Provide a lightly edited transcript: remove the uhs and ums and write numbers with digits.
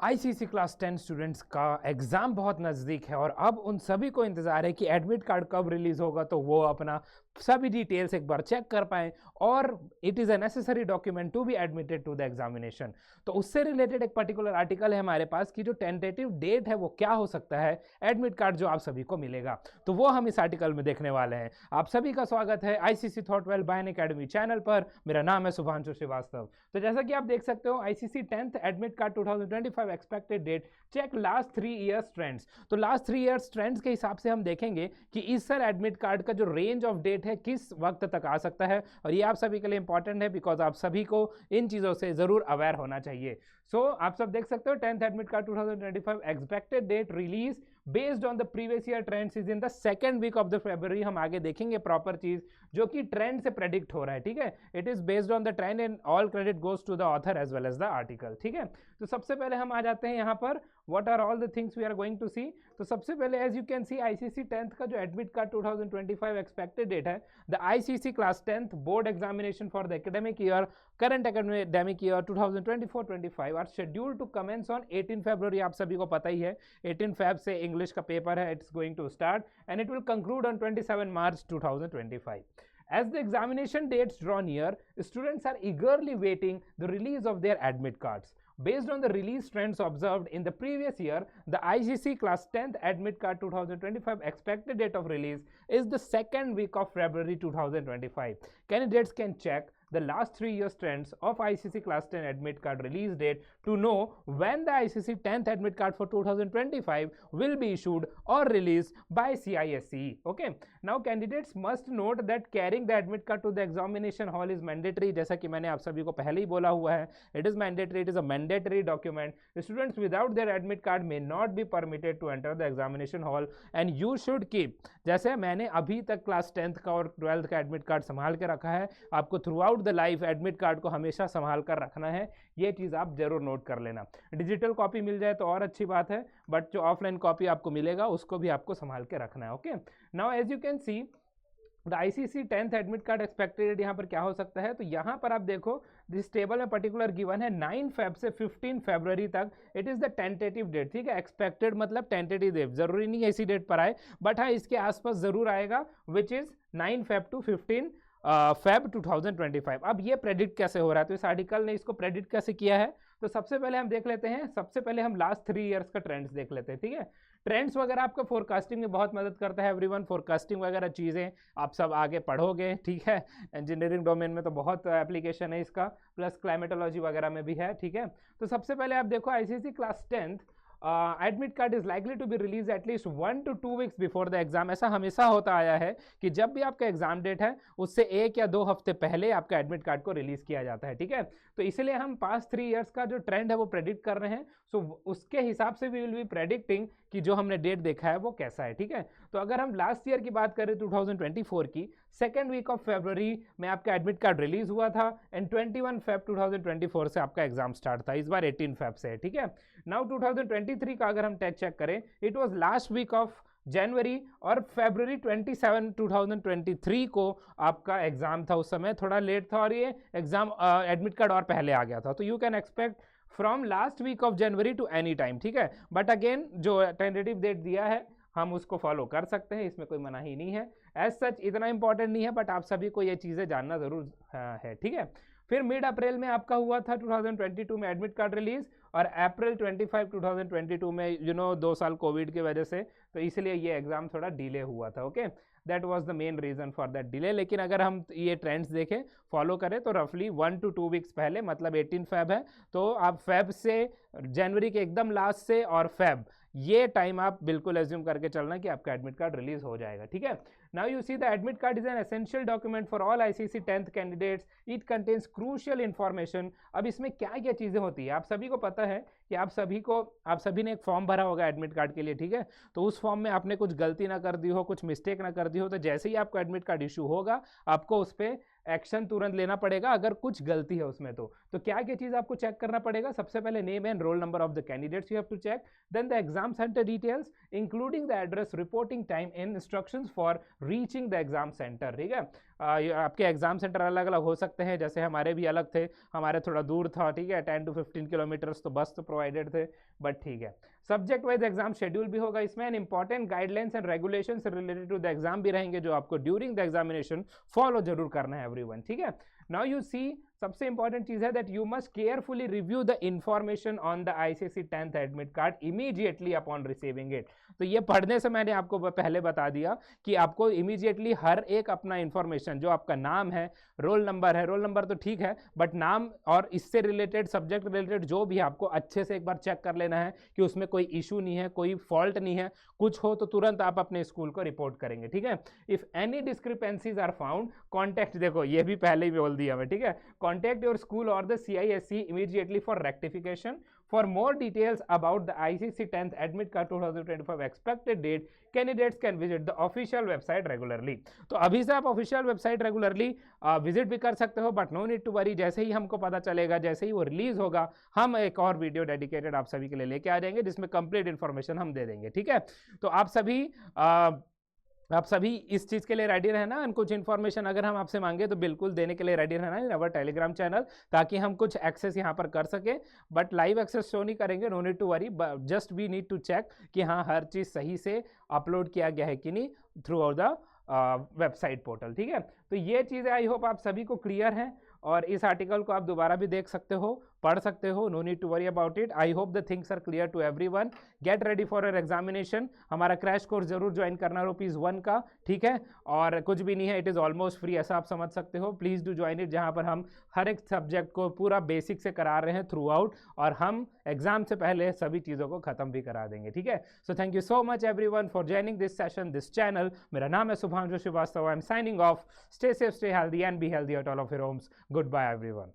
ICC class 10 students का exam बहुत नज़दीक है और अब उन सभी को इंतज़ार है कि एडमिट कार्ड कब रिलीज़ होगा तो वो अपना सभी डिटेल्स एक बार चेक कर पाएं और it is a necessary document to be admitted to the examination. तो उससे रिलेटेड एक पर्टिकुलर आर्टिकल है हमारे पास कि जो टेंटेटिव डेट है वो क्या हो सकता है एडमिट कार्ड जो आप सभी को मिलेगा, तो वो हम इस आर्टिकल में देखने वाले हैं। आप सभी का स्वागत है ICC thought well by academy channel पर। मेरा नाम है शुभांशु श्रीवास्तव। तो जैसा कि आप देख सकते हो ICC 10th admit card 2025 expected date, check last 3 years trends. तो लास्ट 3 इयर्स ट्रेंड्स के हिसाब से हम देखेंगे कि इस साल एडमिट कार्ड का जो रेंज ऑफ डेट है किस वक्त तक आ सकता है, और ये आप सभी के लिए इंपॉर्टेंट है बिकॉज आप सभी को इन चीज़ों से जरूर अवेयर होना चाहिए। सो आप सब देख सकते हो 10th admit card 2025 expected date release based on the previous year trends is in the second week of the February. हम आगे देखेंगे प्रॉपर चीज जो कि ट्रेंड से प्रेडिक्ट हो रहा है, ठीक है। It is based on the trend and all credit goes to the author as well as the article, ठीक है। तो सबसे पहले हम आ जाते हैं यहाँ पर what are all the things we are going to see. तो सबसे पहले as you can see ICC 10th का जो एडमिट कार्ड 2025 एक्सपेक्टेड डेट है, the ICC class 10th board examination for the academic year current academic year 2024-25 are scheduled to commence on 18 February. आप सभी को पता ही है 18 फेब से इंग्लिश का पेपर है, it's going to start and it will conclude on 27 March 2025। As the examination dates draw near, students are eagerly waiting the release of their admit cards. Based on the release trends observed in the previous year, the ICC Class 10th Admit Card 2025 expected date of release is the second week of February 2025. Candidates can check the last 3 years trends of ICC Class 10 Admit Card release date to know when the ICC 10th Admit Card for 2025 will be issued or released by CISE. Okay. Now candidates must note that carrying the admit card to the examination hall is mandatory. जैसा कि मैंने आप सभी को पहले ही बोला हुआ है, it is mandatory. It is a mandatory document. Students without their admit card may not be permitted to enter the examination hall and you should keep, जैसे मैंने अभी तक क्लास 10th का और 12th का एडमिट कार्ड संभाल के रखा है, आपको through out the life admit card को हमेशा संभाल कर रखना है। ये चीज़ आप जरूर नोट कर लेना। डिजिटल कॉपी मिल जाए तो और अच्छी बात है, बट जो ऑफलाइन कॉपी आपको मिलेगा उसको भी आपको संभाल के रखना है। Okay, now as you can see the ICC 10th admit card expected date यहाँ पर क्या हो सकता है, तो यहाँ पर आप देखो जिस टेबल में पर्टिकुलर गिवन है 9 फेब से 15 फरवरी तक, it is the tentative date, ठीक है। एक्सपेक्टेड मतलब टेंटेटिव डेट, जरूरी नहीं है इसी डेट पर आए, बट हाँ इसके आसपास जरूर आएगा, which is 9 Feb two 15 Feb 2025। अब ये प्रेडिक्ट कैसे हो रहा है, तो इस आर्टिकल ने इसको प्रेडिक्ट कैसे किया है, तो सबसे पहले हम देख लेते हैं, सबसे पहले हम लास्ट 3 इयर्स का ट्रेंड्स देख लेते हैं, ठीक है। ट्रेंड्स वगैरह आपको फोरकास्टिंग में बहुत मदद करता है एवरीवन, फोरकास्टिंग वगैरह चीज़ें आप सब आगे पढ़ोगे, ठीक है। इंजीनियरिंग डोमेन में तो बहुत एप्लीकेशन है इसका, प्लस क्लाइमेटोलॉजी वगैरह में भी है, ठीक है। तो सबसे पहले आप देखो ICC class 10th admit card is likely to be release at least 1 to 2 weeks before the exam. ऐसा हमेशा होता आया है कि जब भी आपका एग्जाम डेट है उससे 1 या 2 हफ्ते पहले आपका एडमिट कार्ड को रिलीज किया जाता है, ठीक है। तो इसलिए हम पास्ट 3 इयर्स का जो ट्रेंड है वो प्रेडिक्ट कर रहे हैं। सो उसके हिसाब से वी विल बी प्रेडिक्टिंग कि जो हमने डेट देखा है वो कैसा है, ठीक है। तो अगर हम लास्ट ईयर की बात करें 2024 की, सेकेंड वीक ऑफ फरवरी में आपका एडमिट कार्ड रिलीज हुआ था एंड 21 फेब 2024 से आपका एग्जाम स्टार्ट था। इस बार 18 फेब से है, ठीक है। नाउ 2023 का अगर हम टेस्ट चेक करें, it was last week of January और फरवरी 27 2023 को आपका एग्जाम था। उस समय थोड़ा लेट था और ये एग्जाम एडमिट कार्ड और पहले आ गया था। तो you can expect from last week of January to any time, ठीक है। बट अगेन जो टेंटेटिव डेट दिया है हम उसको फॉलो कर सकते हैं, इसमें कोई मनाही नहीं है। एज सच इतना इंपॉर्टेंट नहीं है, बट आप सभी को ये चीज़ें जानना जरूर है, ठीक है। फिर मिड अप्रैल में आपका हुआ था 2022 में एडमिट कार्ड रिलीज, और अप्रैल 25 2022 में 2 साल कोविड की वजह से, तो इसलिए ये एग्जाम थोड़ा डिले हुआ था। Okay, that was the main reason for that delay. लेकिन अगर हम ये ट्रेंड्स देखें फॉलो करें तो रफली 1 to 2 वीक्स पहले, मतलब 18 फेब है, तो आप फेब से जनवरी के एकदम लास्ट से और फेब ये टाइम आप बिल्कुल एज्यूम करके चलना कि आपका एडमिट कार्ड रिलीज हो जाएगा, ठीक है। Now you see the admit card is an essential document for all ICC 10th candidates, it contains crucial information. अब इसमें क्या क्या चीज़ें होती है, आप सभी को पता है कि आप सभी ने एक फॉर्म भरा होगा एडमिट कार्ड के लिए, ठीक है। तो उस फॉर्म में आपने कुछ गलती ना कर दी हो, कुछ मिस्टेक ना कर दी हो, तो जैसे ही आपको एडमिट कार्ड इशू होगा आपको उस पर एक्शन तुरंत लेना पड़ेगा अगर कुछ गलती है उसमें। तो क्या क्या चीज़ आपको चेक करना पड़ेगा? सबसे पहले name and roll number of the candidates you have to check, then the exam centre details including the address, reporting time and instructions for reaching the exam centre. ठीक है, आपके एग्जाम सेंटर अलग अलग हो सकते हैं, जैसे हमारे भी अलग थे, हमारे थोड़ा दूर था, ठीक है, 10 to 15 किलोमीटर्स, तो बस तो प्रोवाइडेड थे, बट ठीक है। सब्जेक्ट वाइज एग्जाम शेड्यूल भी होगा इसमें, and important guidelines and regulations related to the exam भी रहेंगे जो आपको ड्यूरिंग द एग्जामिनेशन फॉलो जरूर करना है एवरीवन। ठीक है, नाउ यू सी सबसे इंपॉर्टेंट चीज है that you must carefully review the information on the ICSE 10th admit card immediately upon receiving it. तो ये पढ़ने से मैंने आपको पहले बता दिया कि आपको इमीडिएटली हर एक अपना इंफॉर्मेशन, जो आपका नाम है, रोल नंबर तो ठीक है, बट नाम और इससे रिलेटेड, सब्जेक्ट रिलेटेड जो भी, आपको अच्छे से एक बार चेक कर लेना है कि उसमें कोई इशू नहीं है, कोई फॉल्ट नहीं है, कुछ हो तो तुरंत आप अपने स्कूल को रिपोर्ट करेंगे। ठीक है, if any discrepancies are found contact, देखो ये भी पहले ही बोल दिया मैं, ठीक है, कॉन्टेक्ट योर स्कूल और the CISE immediately for rectification. For more details about the ICSE 10th Admit Card 2025 expected date, candidates can visit the official website regularly। तो अभी से आप ऑफिशियल वेबसाइट रेगुलरली विजिट भी कर सकते हो, but no need to worry, जैसे ही हमको पता चलेगा, जैसे ही वो रिलीज होगा, हम एक और वीडियो डेडिकेटेड आप सभी के लिए लेके आ जाएंगे जिसमें कंप्लीट इन्फॉर्मेशन हम दे देंगे। ठीक है, तो आप सभी इस चीज़ के लिए रेडी रहना, एंड कुछ इन्फॉर्मेशन अगर हम आपसे मांगे तो बिल्कुल देने के लिए रेडी रहना इन अवर टेलीग्राम चैनल, ताकि हम कुछ एक्सेस यहाँ पर कर सके, बट लाइव एक्सेस शो नहीं करेंगे, no need to worry, just we need to check कि हाँ हर चीज़ सही से अपलोड किया गया है कि नहीं through out the website portal. ठीक है, तो ये चीज़ें आई होप आप सभी को क्लियर हैं, और इस आर्टिकल को आप दोबारा भी देख सकते हो, पढ़ सकते हो, no need to worry about it. I hope the things are clear to everyone. Get ready for your examination. हमारा क्रैश कोर्स जरूर ज्वाइन करना ₹1 का, ठीक है, और कुछ भी नहीं है, इट इज़ ऑलमोस्ट फ्री, ऐसा आप समझ सकते हो। प्लीज़ डू ज्वाइन इट, जहाँ पर हम हर एक सब्जेक्ट को पूरा बेसिक से करा रहे हैं थ्रू आउट, और हम एग्जाम से पहले सभी चीज़ों को खत्म भी करा देंगे। ठीक है, so thank you so much everyone for joining this session, this channel. मेरा नाम है Shubhanshu Srivastava, I am signing off. Stay safe, stay healthy and be healthy at all of your homes. Goodbye everyone.